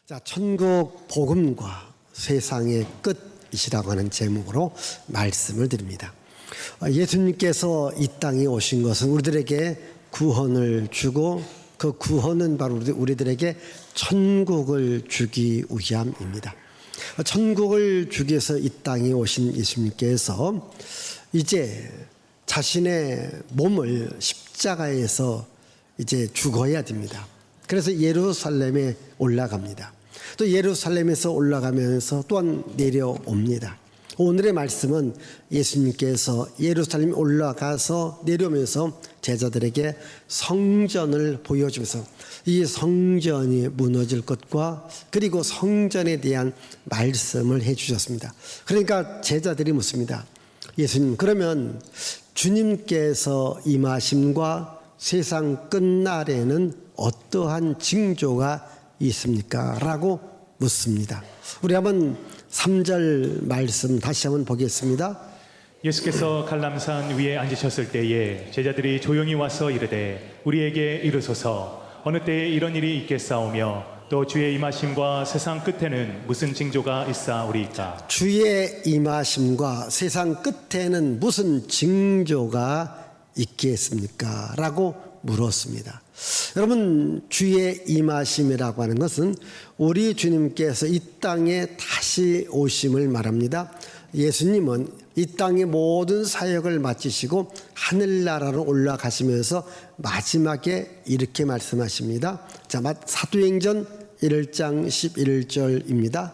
자, 천국 복음과 세상의 끝이라고 하는 제목으로 말씀을 드립니다. 예수님께서 이 땅에 오신 것은 우리들에게 구원을 주고 그 구원은 바로 우리들에게 천국을 주기 위함입니다. 천국을 주기 위해서 이 땅에 오신 예수님께서 이제 자신의 몸을 십자가에서 이제 죽어야 됩니다. 그래서 예루살렘에 올라갑니다. 또 예루살렘에서 올라가면서 또한 내려옵니다. 오늘의 말씀은 예수님께서 예루살렘에 올라가서 내려오면서 제자들에게 성전을 보여주면서 이 성전이 무너질 것과 그리고 성전에 대한 말씀을 해주셨습니다. 그러니까 제자들이 묻습니다. 예수님, 그러면 주님께서 임하심과 세상 끝날에는 어떠한 징조가 있습니까? 라고 묻습니다. 우리 한번 3절 말씀 다시 한번 보겠습니다. 예수께서 갈람산 위에 앉으셨을 때에 제자들이 조용히 와서 이르되 우리에게 이르소서 어느 때에 이런 일이 있겠사오며 또 주의 임하심과 세상 끝에는 무슨 징조가 있사오리이까? 주의 임하심과 세상 끝에는 무슨 징조가 있겠습니까? 라고 물었습니다. 여러분, 주의 임하심이라고 하는 것은 우리 주님께서 이 땅에 다시 오심을 말합니다. 예수님은 이 땅의 모든 사역을 마치시고 하늘나라로 올라가시면서 마지막에 이렇게 말씀하십니다. 자, 사도행전 1장 11절입니다.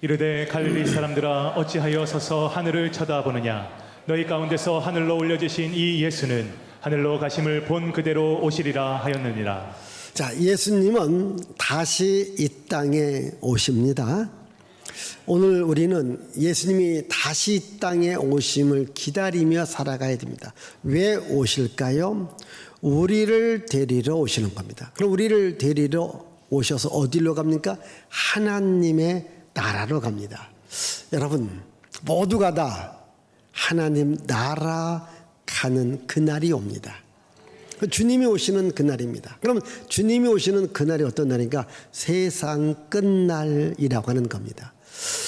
이르되 갈릴리 사람들아 어찌하여 서서 하늘을 쳐다보느냐? 너희 가운데서 하늘로 올려지신 이 예수는 하늘로 가심을 본 그대로 오시리라 하였느니라. 자, 예수님은 다시 이 땅에 오십니다. 오늘 우리는 예수님이 다시 이 땅에 오심을 기다리며 살아가야 됩니다. 왜 오실까요? 우리를 데리러 오시는 겁니다. 그럼 우리를 데리러 오셔서 어디로 갑니까? 하나님의 나라로 갑니다. 여러분, 모두가 다 하나님 나라 가는 그날이 옵니다. 주님이 오시는 그날입니다. 그럼 주님이 오시는 그날이 어떤 날인가? 세상 끝날이라고 하는 겁니다.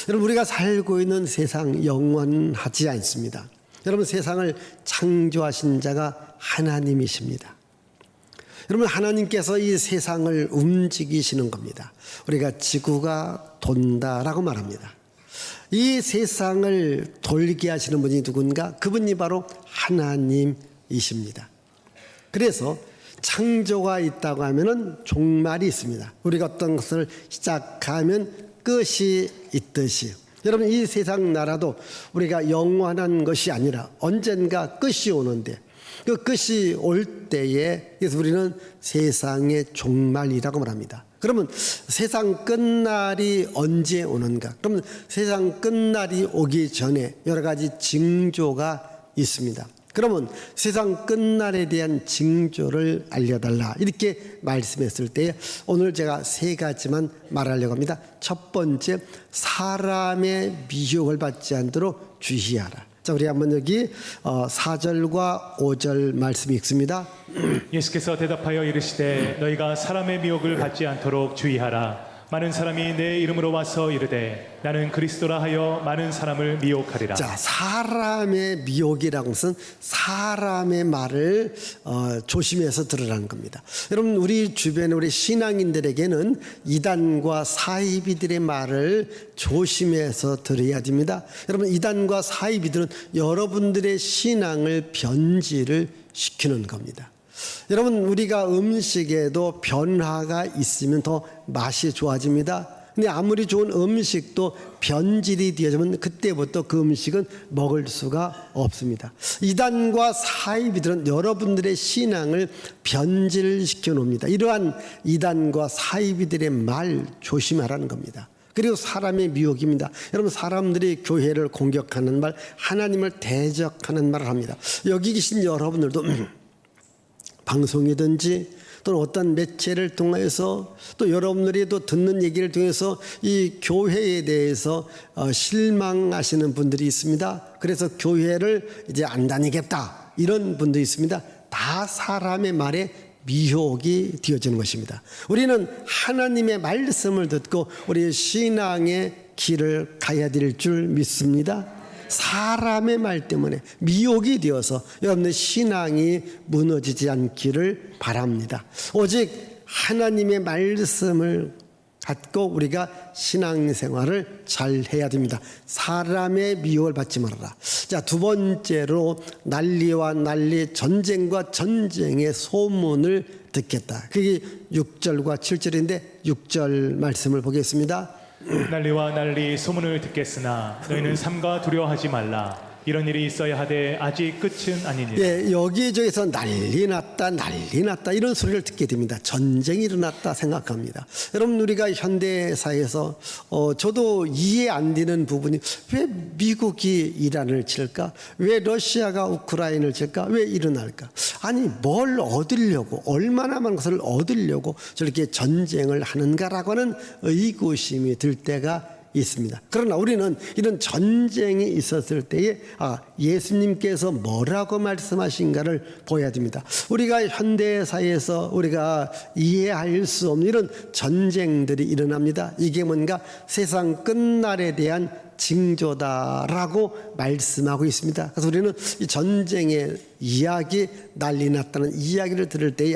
여러분, 우리가 살고 있는 세상 영원하지 않습니다. 여러분, 세상을 창조하신 자가 하나님이십니다. 여러분, 하나님께서 이 세상을 움직이시는 겁니다. 우리가 지구가 돈다라고 말합니다. 이 세상을 돌게 하시는 분이 누군가? 그분이 바로 하나님이십니다. 그래서 창조가 있다고 하면은 종말이 있습니다. 우리가 어떤 것을 시작하면 끝이 있듯이, 여러분, 이 세상 나라도 우리가 영원한 것이 아니라 언젠가 끝이 오는데 그 끝이 올 때에 그래서 우리는 세상의 종말이라고 말합니다. 그러면 세상 끝날이 언제 오는가? 그러면 세상 끝날이 오기 전에 여러 가지 징조가 있습니다. 그러면 세상 끝날에 대한 징조를 알려달라 이렇게 말씀했을 때 오늘 제가 세 가지만 말하려고 합니다. 첫 번째, 사람의 미혹을 받지 않도록 주의하라. 자, 우리 한번 여기 4절과 5절 말씀이 있습니다. 예수께서 대답하여 이르시되 너희가 사람의 미혹을 받지 않도록 주의하라. 많은 사람이 내 이름으로 와서 이르되 나는 그리스도라 하여 많은 사람을 미혹하리라. 자, 사람의 미혹이라는 것은 사람의 말을 조심해서 들으라는 겁니다. 여러분, 우리 주변에 우리 신앙인들에게는 이단과 사이비들의 말을 조심해서 들어야 됩니다. 여러분, 이단과 사이비들은 여러분들의 신앙을 변질을 시키는 겁니다. 여러분, 우리가 음식에도 변화가 있으면 더 맛이 좋아집니다. 근데 아무리 좋은 음식도 변질이 되어지면 그때부터 그 음식은 먹을 수가 없습니다. 이단과 사이비들은 여러분들의 신앙을 변질시켜 놓습니다. 이러한 이단과 사이비들의 말 조심하라는 겁니다. 그리고 사람의 미혹입니다. 여러분, 사람들이 교회를 공격하는 말, 하나님을 대적하는 말을 합니다. 여기 계신 여러분들도 방송이든지 또는 어떤 매체를 통해서 또 여러분들이 또 듣는 얘기를 통해서 이 교회에 대해서 실망하시는 분들이 있습니다. 그래서 교회를 이제 안 다니겠다 이런 분도 있습니다. 다 사람의 말에 미혹이 되어지는 것입니다. 우리는 하나님의 말씀을 듣고 우리의 신앙의 길을 가야 될 줄 믿습니다. 사람의 말 때문에 미혹이 되어서 여러분의 신앙이 무너지지 않기를 바랍니다. 오직 하나님의 말씀을 갖고 우리가 신앙생활을 잘 해야 됩니다. 사람의 미혹을 받지 말아라. 자, 두 번째로 난리와 난리, 전쟁과 전쟁의 소문을 듣겠다. 그게 6절과 7절인데 6절 말씀을 보겠습니다. 난리와 난리 소문을 듣겠으나 너희는 삼가 두려워하지 말라. 이런 일이 있어야 하되 아직 끝은 아니니라. 예, 여기저기서 난리 났다 이런 소리를 듣게 됩니다. 전쟁이 일어났다 생각합니다. 여러분, 우리가 현대사회에서 저도 이해 안 되는 부분이, 왜 미국이 이란을 칠까? 왜 러시아가 우크라이나를 칠까? 왜 일어날까? 아니, 뭘 얻으려고, 얼마나 많은 것을 얻으려고 저렇게 전쟁을 하는가라고 하는 의구심이 들 때가 있습니다. 그러나 우리는 이런 전쟁이 있었을 때에 예수님께서 뭐라고 말씀하신가를 보아야 됩니다. 우리가 현대사회에서 우리가 이해할 수 없는 이런 전쟁들이 일어납니다. 이게 뭔가 세상 끝날에 대한 징조다라고 말씀하고 있습니다. 그래서 우리는 이 전쟁의 이야기, 난리 났다는 이야기를 들을 때에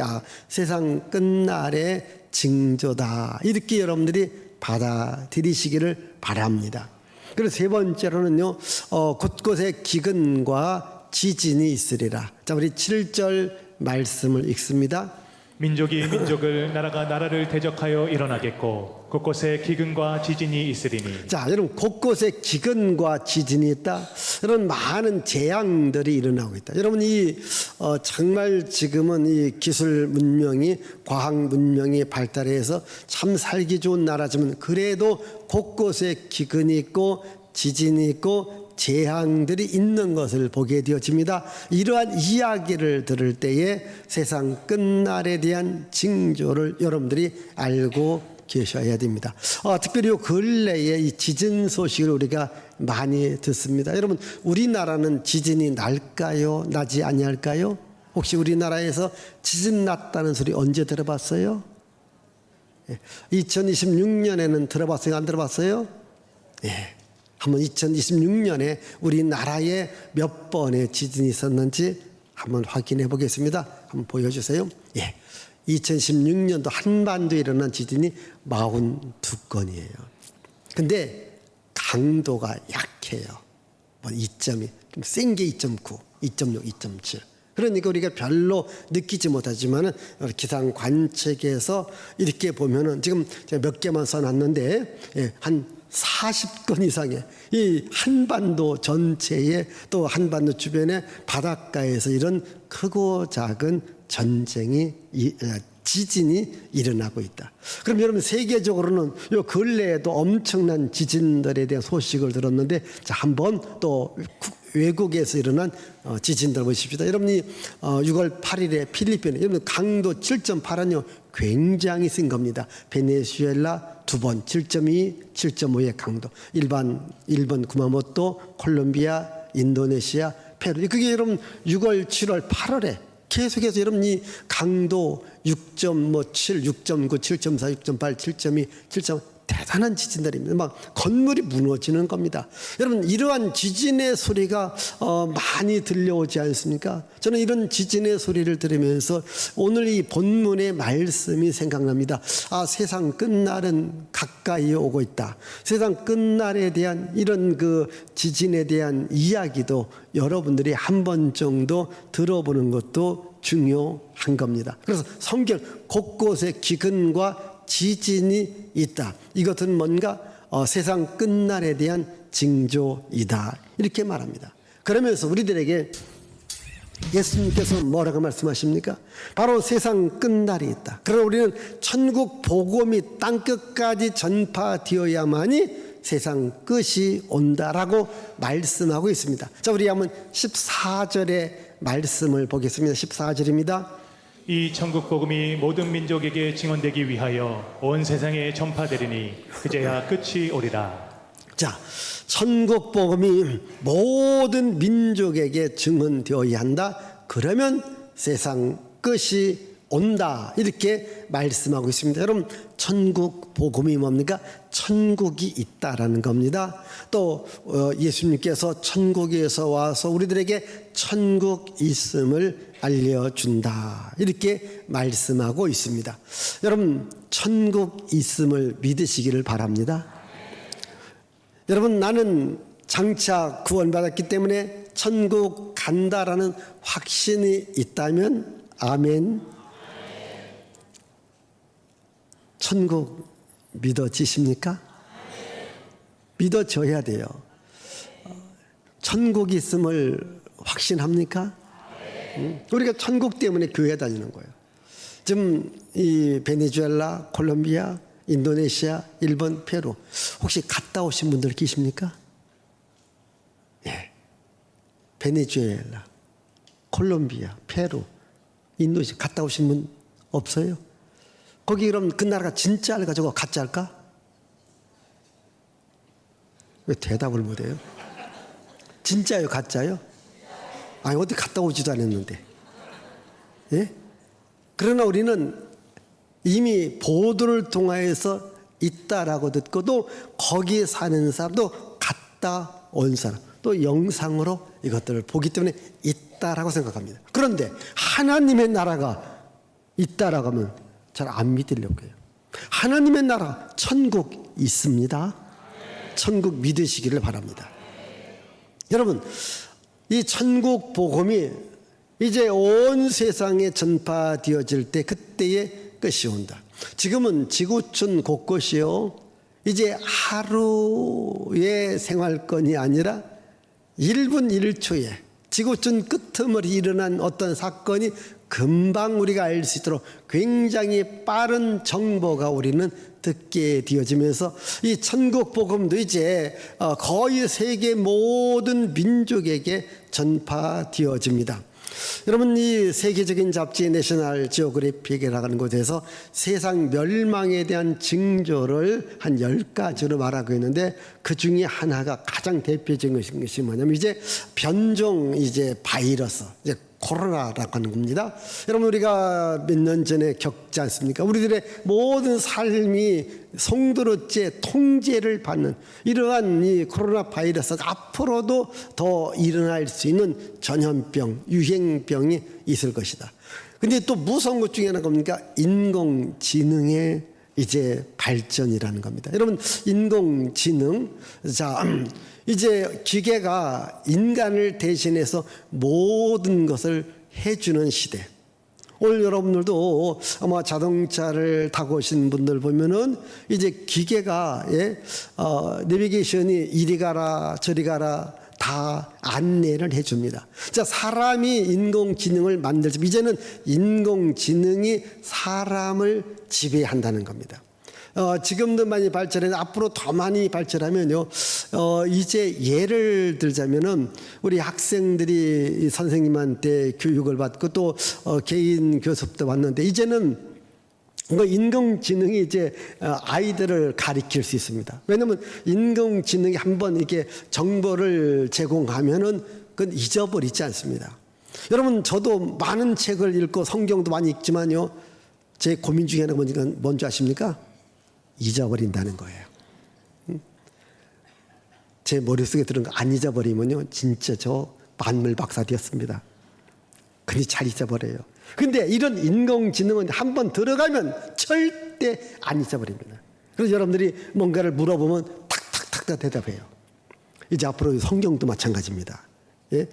세상 끝날의 징조다, 이렇게 여러분들이 받아들이시기를 바랍니다. 그리고 세 번째로는요, 곳곳에 기근과 지진이 있으리라. 자, 우리 7절 말씀을 읽습니다. 민족이 민족을, 나라가 나라를 대적하여 일어나겠고 곳곳에 기근과 지진이 있으리니. 자, 여러분, 곳곳에 기근과 지진이 있다. 여러분, 많은 재앙들이 일어나고 있다. 여러분, 정말 지금은 이 기술 문명이, 과학 문명이 발달해서 참 살기 좋은 나라지만 그래도 곳곳에 기근이 있고 지진이 있고 재앙들이 있는 것을 보게 되어집니다. 이러한 이야기를 들을 때에 세상 끝날에 대한 징조를 여러분들이 알고 계셔야 됩니다. 특별히 근래에 이 지진 소식을 우리가 많이 듣습니다. 여러분, 우리나라는 지진이 날까요? 나지 아니할까요? 혹시 우리나라에서 지진 났다는 소리 언제 들어봤어요? 2026년에는 들어봤어요? 안 들어봤어요? 예. 한번 2026년에 우리나라에 몇 번의 지진이 있었는지 한번 확인해 보겠습니다. 한번 보여주세요. 예. 2016년도 한반도에 일어난 지진이 42건이에요. 근데 강도가 약해요. 2점이 좀 센 게 2.9, 2.6, 2.7. 그러니까 우리가 별로 느끼지 못하지만은 기상 관측에서 이렇게 보면은 지금 제가 몇 개만 써놨는데 한 40건 이상의 이 한반도 전체에, 또 한반도 주변의 바닷가에서 이런 크고 작은 전쟁이, 지진이 일어나고 있다. 그럼 여러분, 세계적으로는 요 근래에도 엄청난 지진들에 대한 소식을 들었는데, 자, 한번 또 외국에서 일어난 지진들 보십시다. 여러분이 6월 8일에 필리핀에 여러분 강도 7.8은요 굉장히 센 겁니다. 베네수엘라 2번 7.2, 7.5의 강도. 일본 구마모토, 콜롬비아, 인도네시아, 페루. 그게 여러분 6월, 7월, 8월에 계속해서 여러분이 강도 6.7, 6.9, 7.4, 6.8, 7.2, 7.5 대단한 지진들입니다. 막 건물이 무너지는 겁니다. 여러분, 이러한 지진의 소리가 많이 들려오지 않습니까? 저는 이런 지진의 소리를 들으면서 오늘 이 본문의 말씀이 생각납니다. 세상 끝날은 가까이 오고 있다. 세상 끝날에 대한 이런 그 지진에 대한 이야기도 여러분들이 한 번 정도 들어보는 것도 중요한 겁니다. 그래서 성경 곳곳에 기근과 지진이 있다. 이것은 뭔가 세상 끝날에 대한 징조이다. 이렇게 말합니다. 그러면서 우리들에게 예수님께서 뭐라고 말씀하십니까? 바로 세상 끝날이 있다. 그러나 우리는 천국 복음이 땅끝까지 전파되어야만이 세상 끝이 온다라고 말씀하고 있습니다. 자, 우리 한번 14절의 말씀을 보겠습니다. 14절입니다. 이 천국 복음이 모든 민족에게 증언되기 위하여 온 세상에 전파되리니 그제야 끝이 오리라. 자, 천국 복음이 모든 민족에게 증언되어야 한다. 그러면 세상 끝이 온다 이렇게 말씀하고 있습니다. 여러분 천국 복음이 뭡니까? 천국이 있다라는 겁니다. 또 예수님께서 천국에서 와서 우리들에게 천국 있음을 알려준다 이렇게 말씀하고 있습니다. 여러분 천국 있음을 믿으시기를 바랍니다. 여러분 나는 장차 구원받았기 때문에 천국 간다라는 확신이 있다면 아멘. 천국 믿어지십니까? 믿어져야 돼요. 천국 있음을 확신합니까? 우리가 천국 때문에 교회 다니는 거예요. 지금 이 베네수엘라, 콜롬비아, 인도네시아, 일본, 페루 혹시 갔다 오신 분들 계십니까? 예. 베네수엘라, 콜롬비아, 페루, 인도네시아 갔다 오신 분 없어요? 거기 그럼 그 나라가 진짜를 가지고 가짜일까? 왜 대답을 못해요? 진짜요, 가짜요? 아니 어디 갔다 오지도 않았는데. 예? 그러나 우리는 이미 보도를 통하여서 있다라고 듣고 또 거기에 사는 사람도 갔다 온 사람 또 영상으로 이것들을 보기 때문에 있다라고 생각합니다. 그런데 하나님의 나라가 있다라고 하면 잘 안 믿으려고 해요. 하나님의 나라 천국 있습니다. 천국 믿으시기를 바랍니다. 여러분 이 천국 복음이 이제 온 세상에 전파되어질 때 그때의 끝이 온다. 지금은 지구촌 곳곳이요 이제 하루의 생활권이 아니라 1분 1초에 지구촌 끄트머리 일어난 어떤 사건이 금방 우리가 알 수 있도록 굉장히 빠른 정보가 우리는 듣게 되어지면서 이 천국 복음도 이제 거의 세계 모든 민족에게 전파되어집니다. 여러분 이 세계적인 잡지 내셔널 지오그래픽이라고 하는 곳에서 세상 멸망에 대한 징조를 한 10가지로 말하고 있는데 그 중에 하나가 가장 대표적인 것이 뭐냐면 이제 변종 이제 바이러스 이제 코로나라고 하는 겁니다. 여러분 우리가 몇 년 전에 겪지 않습니까? 우리들의 모든 삶이 송두리째 통제를 받는 이러한 이 코로나 바이러스 앞으로도 더 일어날 수 있는 전염병, 유행병이 있을 것이다. 근데 또 무서운 것 중에 하나가 뭡니까? 인공지능의 이제 발전이라는 겁니다. 여러분 인공지능 자 이제 기계가 인간을 대신해서 모든 것을 해주는 시대. 오늘 여러분들도 아마 자동차를 타고 오신 분들 보면은 이제 기계가 내비게이션이 이리 가라 저리 가라 다 안내를 해줍니다. 자 사람이 인공지능을 만들지 이제는 인공지능이 사람을 지배한다는 겁니다. 지금도 많이 발전해서 앞으로 더 많이 발전하면요. 이제 예를 들자면은 우리 학생들이 선생님한테 교육을 받고 또 개인 교습도 받는데 이제는 인공지능이 이제 아이들을 가리킬 수 있습니다. 왜냐하면 인공지능이 한번 이렇게 정보를 제공하면은 그건 잊어버리지 않습니다. 여러분 저도 많은 책을 읽고 성경도 많이 읽지만요. 제 고민 중에 하나가 뭔지 아십니까? 잊어버린다는 거예요. 제 머릿속에 들은 거 안 잊어버리면요 진짜 저 만물 박사 되었습니다. 근데 잘 잊어버려요. 근데 이런 인공지능은 한번 들어가면 절대 안 잊어버립니다. 그래서 여러분들이 뭔가를 물어보면 탁탁탁 대답해요. 이제 앞으로 성경도 마찬가지입니다. 예?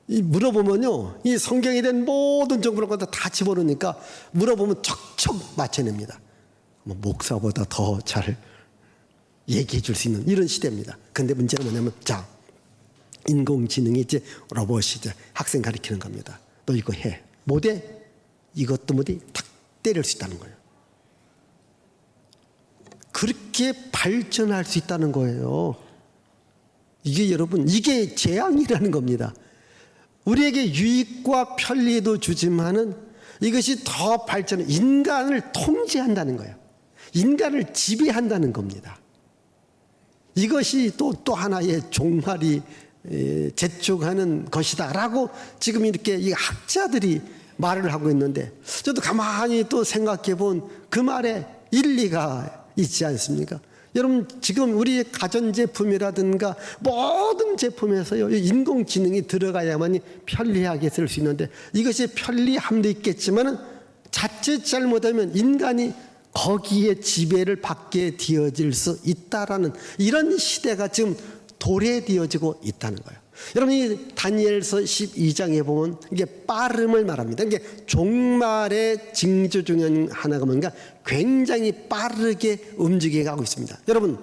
이 물어보면요 이 성경에 대한 모든 정보를 다 집어넣으니까 물어보면 척척 맞춰냅니다. 목사보다 더 잘 얘기해 줄 수 있는 이런 시대입니다. 근데 문제는 뭐냐면 자 인공지능이 이제 로봇이 이제 학생 가르치는 겁니다. 너 이거 해. 못해? 이것도 못해? 탁 때릴 수 있다는 거예요. 그렇게 발전할 수 있다는 거예요. 이게 여러분 이게 재앙이라는 겁니다. 우리에게 유익과 편리도 주지만은 이것이 더 발전해 인간을 통제한다는 거예요. 인간을 지배한다는 겁니다. 이것이 또 하나의 종말이 재촉하는 것이다라고 지금 이렇게 이 학자들이 말을 하고 있는데 저도 가만히 또 생각해 본 그 말에 일리가 있지 않습니까? 여러분 지금 우리 가전제품이라든가 모든 제품에서요 인공지능이 들어가야만이 편리하게 쓸 수 있는데 이것이 편리함도 있겠지만 자칫 잘못하면 인간이 거기에 지배를 받게 되어질 수 있다라는 이런 시대가 지금 도래되어지고 있다는 거예요. 여러분 이 다니엘서 12장에 보면 이게 빠름을 말합니다. 이게 종말의 징조 중에 하나가 뭔가 굉장히 빠르게 움직여가고 있습니다. 여러분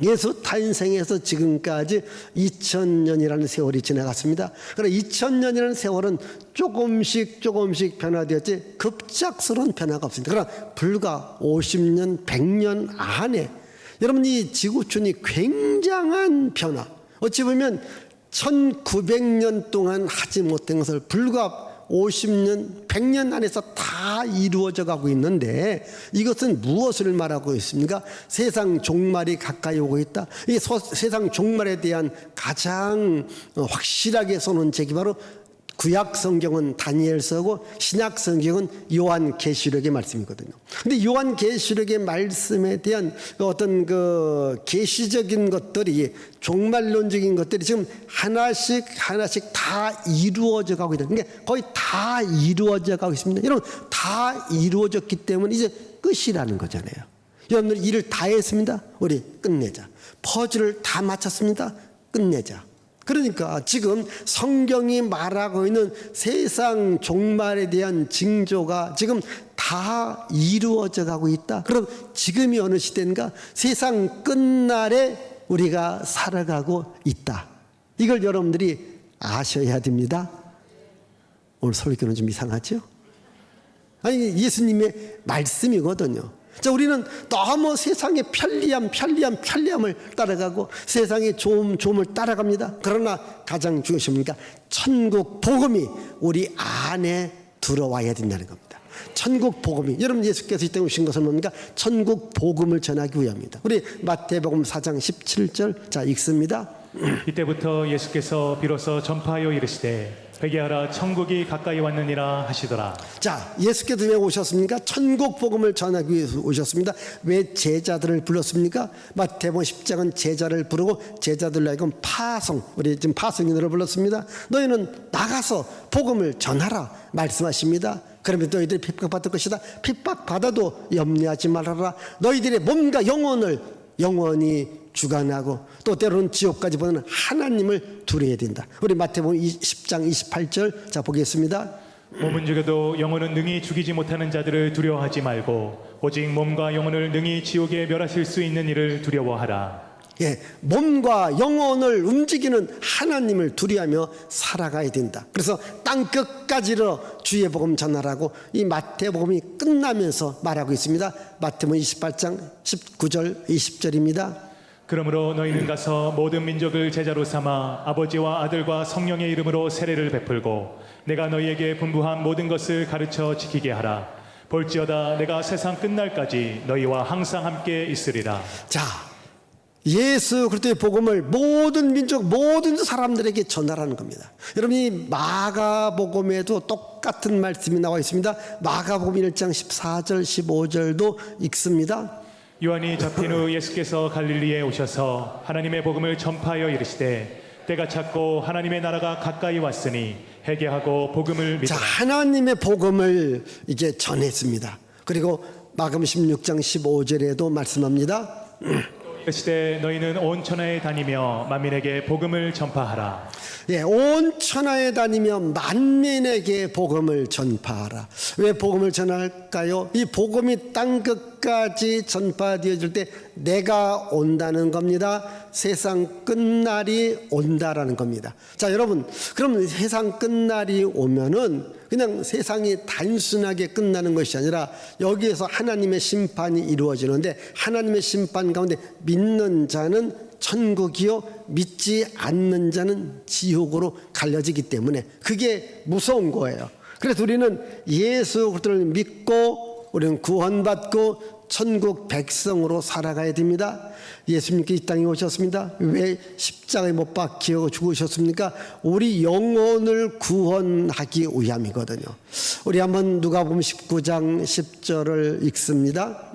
예수 탄생에서 지금까지 2000년이라는 세월이 지나갔습니다. 그러나 2000년이라는 세월은 조금씩 변화되었지 급작스러운 변화가 없습니다. 그러나 불과 50년, 100년 안에 여러분 이 지구촌이 굉장한 변화, 어찌 보면 1900년 동안 하지 못한 것을 불과 50년, 100년 안에서 다 이루어져 가고 있는데 이것은 무엇을 말하고 있습니까? 세상 종말이 가까이 오고 있다. 이 세상 종말에 대한 가장 확실하게 서는 책이 바로 구약 성경은 다니엘서고 신약 성경은 요한계시록의 말씀이거든요. 근데 요한계시록의 말씀에 대한 어떤 그 계시적인 것들이 종말론적인 것들이 지금 하나씩 다 이루어져 가고 있다. 그러니까 거의 다 이루어져 가고 있습니다. 여러분 다 이루어졌기 때문에 이제 끝이라는 거잖아요. 여러분들 일을 다 했습니다. 우리 끝내자. 퍼즐을 다 마쳤습니다. 끝내자. 그러니까 지금 성경이 말하고 있는 세상 종말에 대한 징조가 지금 다 이루어져 가고 있다. 그럼 지금이 어느 시대인가? 세상 끝날에 우리가 살아가고 있다. 이걸 여러분들이 아셔야 됩니다. 오늘 설교는 좀 이상하죠? 아니 예수님의 말씀이거든요. 자, 우리는 너무 세상의 편리함을 따라가고 세상의 좋음을 따라갑니다. 그러나 가장 중요한 겁니까? 천국 복음이 우리 안에 들어와야 된다는 겁니다. 천국 복음이 여러분 예수께서 이 땅에 오신 것은 뭡니까? 천국 복음을 전하기 위함입니다. 우리 마태복음 4장 17절 자 읽습니다. 이때부터 예수께서 비로소 전파하여 이르시되 회개하라 천국이 가까이 왔느니라 하시더라. 자, 예수께서 왜 오셨습니까? 천국 복음을 전하기 위해서 오셨습니다. 왜 제자들을 불렀습니까? 마태복음 10장은 제자를 부르고 제자들로 하여금 파송, 우리 지금 파송인으로 불렀습니다. 너희는 나가서 복음을 전하라 말씀하십니다. 그러면 너희들이 핍박받을 것이다. 핍박받아도 염려하지 말아라. 너희들의 몸과 영원히 주관하고 또 때로는 지옥까지 보는 하나님을 두려워야 된다. 우리 마태복음 10장 28절 자 보겠습니다. 몸은 죽여도 영혼은 능히 죽이지 못하는 자들을 두려워하지 말고 오직 몸과 영혼을 능히 지옥에 멸하실 수 있는 이를 두려워하라. 예, 몸과 영혼을 움직이는 하나님을 두려워하며 살아가야 된다. 그래서 땅 끝까지로 주의 복음 전하라고 이 마태복음이 끝나면서 말하고 있습니다. 마태복음 28장 19절 20절입니다. 그러므로 너희는 가서 모든 민족을 제자로 삼아 아버지와 아들과 성령의 이름으로 세례를 베풀고 내가 너희에게 분부한 모든 것을 가르쳐 지키게 하라. 볼지어다 내가 세상 끝날까지 너희와 항상 함께 있으리라. 자, 예수 그리스도의 복음을 모든 민족 모든 사람들에게 전하라는 겁니다. 여러분 이 마가복음에도 똑같은 말씀이 나와 있습니다. 마가복음 1장 14절 15절도 읽습니다. 요한이 잡힌 후 예수께서 갈릴리에 오셔서 하나님의 복음을 전파하여 이르시되 때가 찼고 하나님의 나라가 가까이 왔으니 회개하고 복음을 자, 믿으라. 하나님의 복음을 이제 전했습니다. 그리고 마가복음 16장 15절에도 말씀합니다. 이르시되 너희는 온 천하에 다니며 만민에게 복음을 전파하라. 예, 온 천하에 다니며 만민에게 복음을 전파하라. 왜 복음을 전할까요? 이 복음이 땅 끝까지 전파되어질 때 내가 온다는 겁니다. 세상 끝날이 온다라는 겁니다. 자, 여러분, 그럼 세상 끝날이 오면은 그냥 세상이 단순하게 끝나는 것이 아니라 여기에서 하나님의 심판이 이루어지는데 하나님의 심판 가운데 믿는 자는 천국이요 믿지 않는 자는 지옥으로 갈려지기 때문에 그게 무서운 거예요. 그래서 우리는 예수 그리스도를 믿고 우리는 구원받고 천국 백성으로 살아가야 됩니다. 예수님께 이 땅에 오셨습니다. 왜 십자가에 못 박혀 죽으셨습니까? 우리 영혼을 구원하기 위함이거든요. 우리 한번 누가복음 19장 10절을 읽습니다.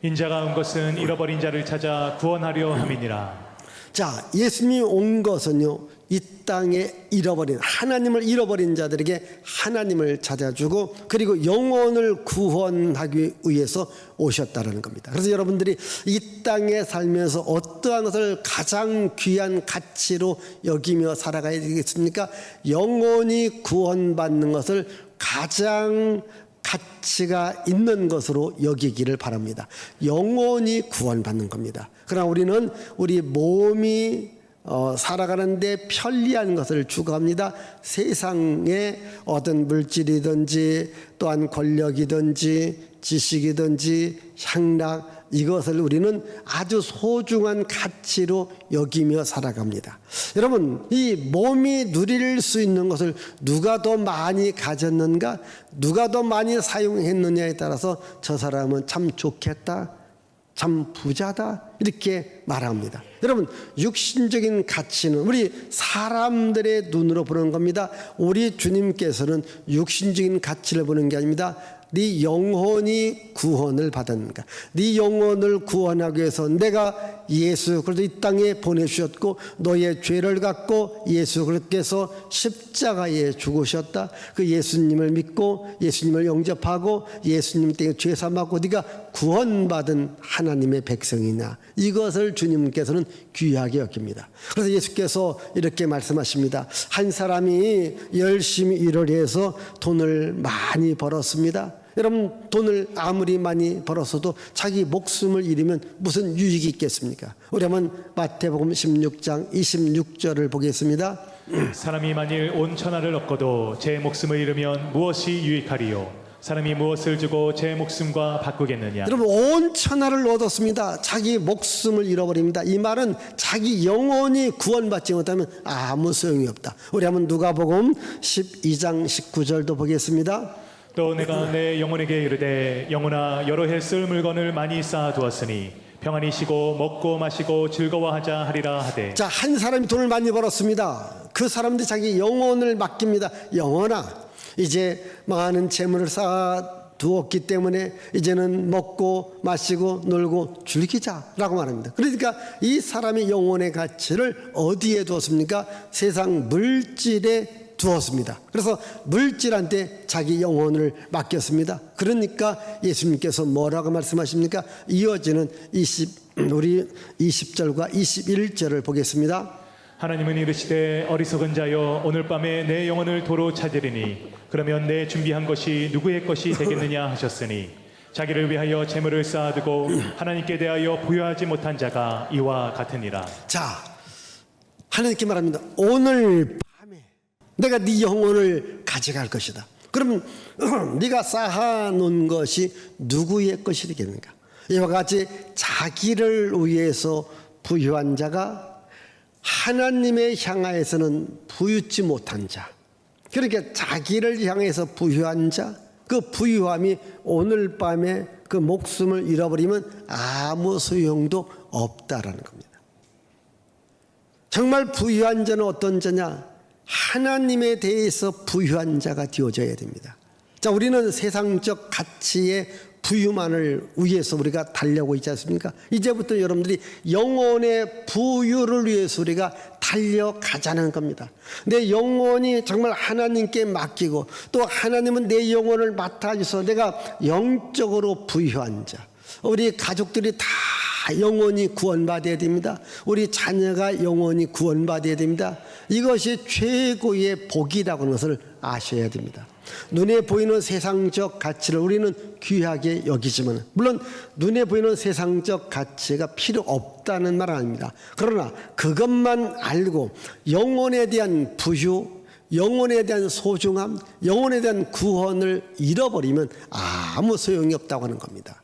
인자가 온 것은 잃어버린 자를 찾아 구원하려 함이니라. 자, 예수님이 온 것은요, 이 땅에 잃어버린, 하나님을 잃어버린 자들에게 하나님을 찾아주고, 그리고 영혼을 구원하기 위해서 오셨다는 겁니다. 그래서 여러분들이 이 땅에 살면서 어떠한 것을 가장 귀한 가치로 여기며 살아가야 되겠습니까? 영혼이 구원받는 것을 가장 가치가 있는 것으로 여기기를 바랍니다. 영혼이 구원받는 겁니다. 그러나 우리는 우리 몸이 살아가는데 편리한 것을 추구합니다. 세상에 어떤 물질이든지 또한 권력이든지 지식이든지 향락, 이것을 우리는 아주 소중한 가치로 여기며 살아갑니다. 여러분, 이 몸이 누릴 수 있는 것을 누가 더 많이 가졌는가, 누가 더 많이 사용했느냐에 따라서 저 사람은 참 좋겠다, 참 부자다, 이렇게 말합니다. 여러분, 육신적인 가치는 우리 사람들의 눈으로 보는 겁니다. 우리 주님께서는 육신적인 가치를 보는 게 아닙니다. 네 영혼이 구원을 받았는가, 네 영혼을 구원하기 위해서 내가 예수 그리스도 이 땅에 보내주셨고, 너의 죄를 갖고 예수 그리스도께서 십자가에 죽으셨다. 그 예수님을 믿고 예수님을 영접하고 예수님 때문에 죄 사함받고 네가 구원받은 하나님의 백성이냐, 이것을 주님께서는 귀하게 여깁니다. 그래서 예수께서 이렇게 말씀하십니다. 한 사람이 열심히 일을 해서 돈을 많이 벌었습니다. 여러분, 돈을 아무리 많이 벌었어도 자기 목숨을 잃으면 무슨 유익이 있겠습니까? 우리 한번 마태복음 16장 26절을 보겠습니다. 사람이 만일 온 천하를 얻고도 제 목숨을 잃으면 무엇이 유익하리요? 사람이 무엇을 주고 제 목숨과 바꾸겠느냐? 여러분, 온 천하를 얻었습니다. 자기 목숨을 잃어버립니다. 이 말은 자기 영혼이 구원받지 못하면 아무 소용이 없다. 우리 한번 누가복음 12장 19절도 보겠습니다. 또 내가 내 영혼에게 이르되 영혼아 여러 해 쓸 물건을 많이 쌓아두었으니 평안히 쉬고 먹고 마시고 즐거워하자 하리라 하되. 자, 한 사람이 돈을 많이 벌었습니다. 그 사람들이 자기 영혼을 맡깁니다. 영혼아, 이제 많은 재물을 쌓아두었기 때문에 이제는 먹고 마시고 놀고 즐기자라고 말합니다. 그러니까 이 사람의 영혼의 가치를 어디에 두었습니까? 세상 물질에 두었습니다. 그래서 물질한테 자기 영혼을 맡겼습니다. 그러니까 예수님께서 뭐라고 말씀하십니까? 이어지는 우리 20절과 21절을 보겠습니다. 하나님은 이르시되 어리석은 자여 오늘 밤에 내 영혼을 도로 찾으리니 그러면 내 준비한 것이 누구의 것이 되겠느냐 하셨으니 자기를 위하여 재물을 쌓아두고 하나님께 대하여 부여하지 못한 자가 이와 같으니라. 자, 하나님께 말합니다. 오늘 내가 네 영혼을 가져갈 것이다. 그러면 네가 쌓아놓은 것이 누구의 것이 되겠는가? 이와 같이 자기를 위해서 부유한 자가 하나님의 향하에서는 부유치 못한 자, 그러니까 자기를 향해서 부유한 자, 그 부유함이 오늘 밤에 그 목숨을 잃어버리면 아무 소용도 없다라는 겁니다. 정말 부유한 자는 어떤 자냐? 하나님에 대해서 부유한 자가 되어져야 됩니다. 자, 우리는 세상적 가치의 부유만을 위해서 우리가 달려고 있지 않습니까? 이제부터 여러분들이 영혼의 부유를 위해서 우리가 달려가자는 겁니다. 내 영혼이 정말 하나님께 맡기고 또 하나님은 내 영혼을 맡아주셔서 내가 영적으로 부유한 자, 우리 가족들이 다 영혼이 구원받아야 됩니다. 우리 자녀가 영혼이 구원받아야 됩니다. 이것이 최고의 복이라고 하는 것을 아셔야 됩니다. 눈에 보이는 세상적 가치를 우리는 귀하게 여기지만, 물론 눈에 보이는 세상적 가치가 필요 없다는 말은 아닙니다. 그러나 그것만 알고 영혼에 대한 부유, 영혼에 대한 소중함, 영혼에 대한 구원을 잃어버리면 아무 소용이 없다고 하는 겁니다.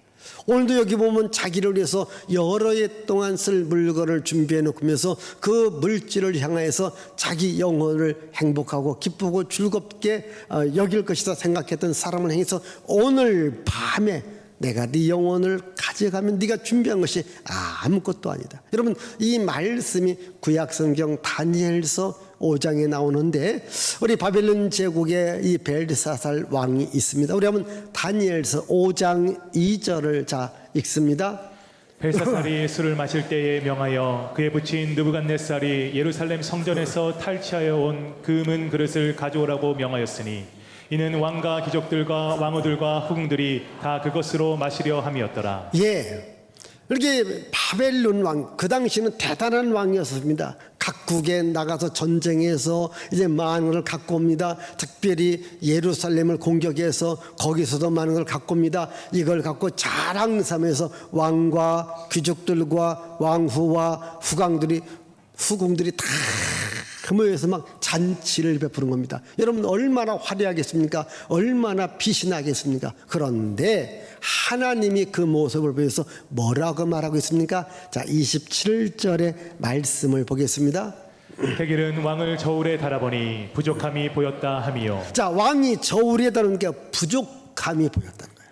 오늘도 여기 보면 자기를 위해서 여러 해 동안 쓸 물건을 준비해 놓으면서 그 물질을 향해서 자기 영혼을 행복하고 기쁘고 즐겁게 여길 것이다 생각했던 사람을 향해서 오늘 밤에 내가 네 영혼을 가져가면 네가 준비한 것이 아무것도 아니다. 여러분, 이 말씀이 구약성경 다니엘서 5장에 나오는데, 우리 바벨론 제국에 이 벨사살 왕이 있습니다. 우리 한번 다니엘서 5장 2절을 자 읽습니다. 벨사살이 술을 마실 때에 명하여 그에 붙인 느부갓네살이 예루살렘 성전에서 탈취하여 온 금은 그릇을 가져오라고 명하였으니 이는 왕과 귀족들과 왕후들과 후궁들이 다 그것으로 마시려 함이었더라. 예, 이렇게 바벨론 왕, 그 당시는 대단한 왕이었습니다. 각국에 나가서 전쟁해서 이제 많은 걸 갖고 옵니다. 특별히 예루살렘을 공격해서 거기서도 많은 걸 갖고 옵니다. 이걸 갖고 자랑 삼아서 왕과 귀족들과 왕후와 후궁들이 다 모여서 막 잔치를 베푸는 겁니다. 여러분, 얼마나 화려하겠습니까? 얼마나 빛이 나겠습니까? 그런데 하나님이 그 모습을 보여서 뭐라고 말하고 있습니까? 자, 27절의 말씀을 보겠습니다. 백일은 왕을 저울에 달아보니 부족함이 보였다 함이요. 자, 왕이 저울에 다는 게 부족함이 보였다는 거예요.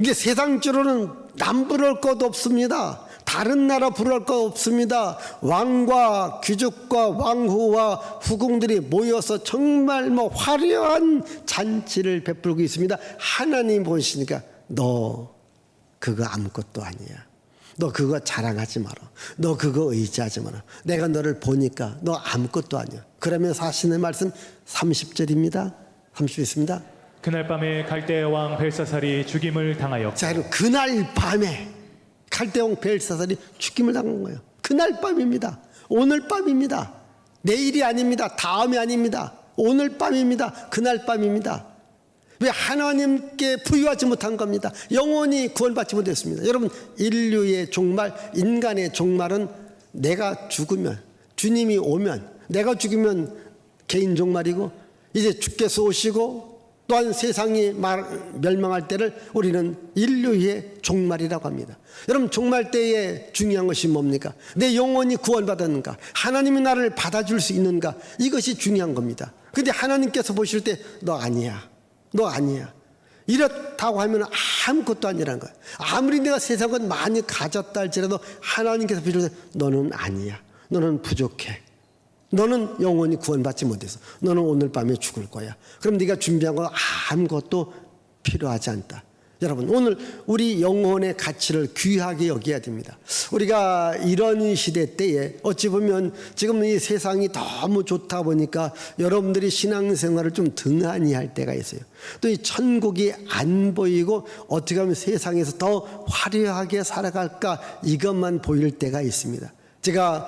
이게 세상적으로는 남부러울 것도 없습니다. 다른 나라 부러울 것 없습니다. 왕과 귀족과 왕후와 후궁들이 모여서 정말 화려한 잔치를 베풀고 있습니다. 하나님 보시니까 너 그거 아무것도 아니야. 너 그거 자랑하지 마라. 너 그거 의지하지 마라. 내가 너를 보니까 너 아무것도 아니야. 그러면서 하시는 말씀 30절입니다. 30절 있습니다. 그날 밤에 갈대 왕 벨사살이 죽임을 당하였고. 자, 그럼 그날 밤에 갈대왕 벨사살이 죽임을 당한 거예요. 그날 밤입니다. 오늘 밤입니다. 내일이 아닙니다. 다음이 아닙니다. 오늘 밤입니다. 그날 밤입니다. 왜? 하나님께 부유하지 못한 겁니다. 영원히 구원받지 못했습니다. 여러분, 인류의 종말, 인간의 종말은 내가 죽으면, 주님이 오면, 내가 죽으면 개인 종말이고, 이제 주께서 오시고 또한 세상이 멸망할 때를 우리는 인류의 종말이라고 합니다. 여러분, 종말 때에 중요한 것이 뭡니까? 내 영혼이 구원받았는가? 하나님이 나를 받아줄 수 있는가? 이것이 중요한 겁니다. 근데 하나님께서 보실 때 너 아니야. 너 아니야. 이렇다고 하면 아무것도 아니라는 거야. 아무리 내가 세상을 많이 가졌다 할지라도 하나님께서 보실 때 너는 아니야. 너는 부족해. 너는 영원히 구원받지 못해서 너는 오늘 밤에 죽을 거야. 그럼 네가 준비한 거 아무것도 필요하지 않다. 여러분, 오늘 우리 영혼의 가치를 귀하게 여겨야 됩니다. 우리가 이런 시대 때에 어찌 보면 지금 이 세상이 너무 좋다 보니까 여러분들이 신앙생활을 좀 등한히 할 때가 있어요. 또 이 천국이 안 보이고 어떻게 하면 세상에서 더 화려하게 살아갈까 이것만 보일 때가 있습니다. 제가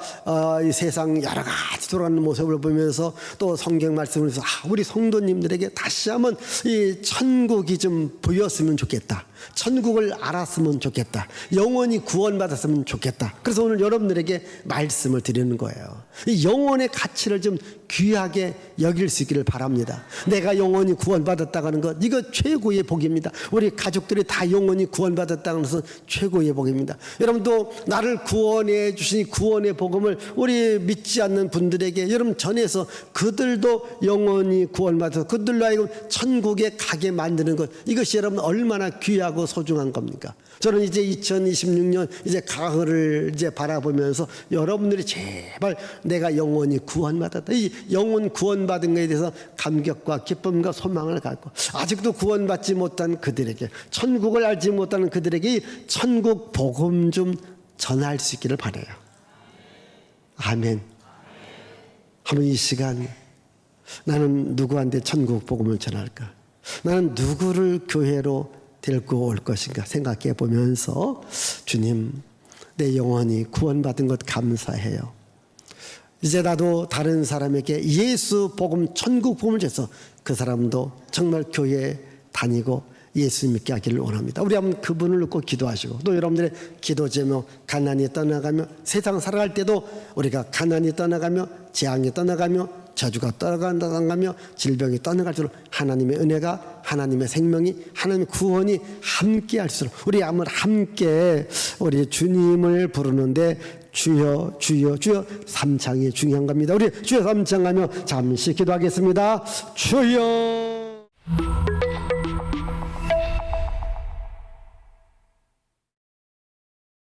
이 세상 여러 가지 돌아가는 모습을 보면서 또 성경 말씀을 해서 우리 성도님들에게 다시 한번 이 천국이 좀 보였으면 좋겠다. 천국을 알았으면 좋겠다. 영원히 구원받았으면 좋겠다. 그래서 오늘 여러분들에게 말씀을 드리는 거예요. 이 영혼의 가치를 좀 귀하게 여길 수 있기를 바랍니다. 내가 영원히 구원받았다고 하는 것, 이거 최고의 복입니다. 우리 가족들이 다 영원히 구원받았다는 것은 최고의 복입니다. 여러분도 나를 구원해 주신 구원의 복음을 우리 믿지 않는 분들에게 여러분 전해서 그들도 영원히 구원받아서 그들로 하여금 천국에 가게 만드는 것, 이것이 여러분 얼마나 귀하고 소중한 겁니까? 저는 이제 2026년 이제 가을을 이제 바라보면서 여러분들이 제발 내가 영원히 구원받았다, 이 영원 구원받은 것에 대해서 감격과 기쁨과 소망을 갖고 아직도 구원받지 못한 그들에게, 천국을 알지 못하는 그들에게 이 천국 복음 좀 전할 수 있기를 바라요. 아멘. 한번 이 시간 나는 누구한테 천국 복음을 전할까? 나는 누구를 교회로 데리고 올 것인가 생각해 보면서 주님, 내 영혼이 구원받은 것 감사해요. 이제 나도 다른 사람에게 예수 복음, 천국 복음을 줘서 그 사람도 정말 교회에 다니고 예수 믿게 하기를 원합니다. 우리 한번 그분을 놓고 기도하시고 또 여러분들의 기도 제목, 가난이 떠나가며 세상 살아갈 때도 우리가 가난이 떠나가며 재앙이 떠나가며 저주가 떠나가며 질병이 떠나갈수록 하나님의 은혜가, 하나님의 생명이, 하나님의 구원이 함께 할수록 우리 한번 함께 우리 주님을 부르는데 주여 주여 주여 삼창이 중요한 겁니다. 우리 주여 삼창하며 잠시 기도하겠습니다. 주여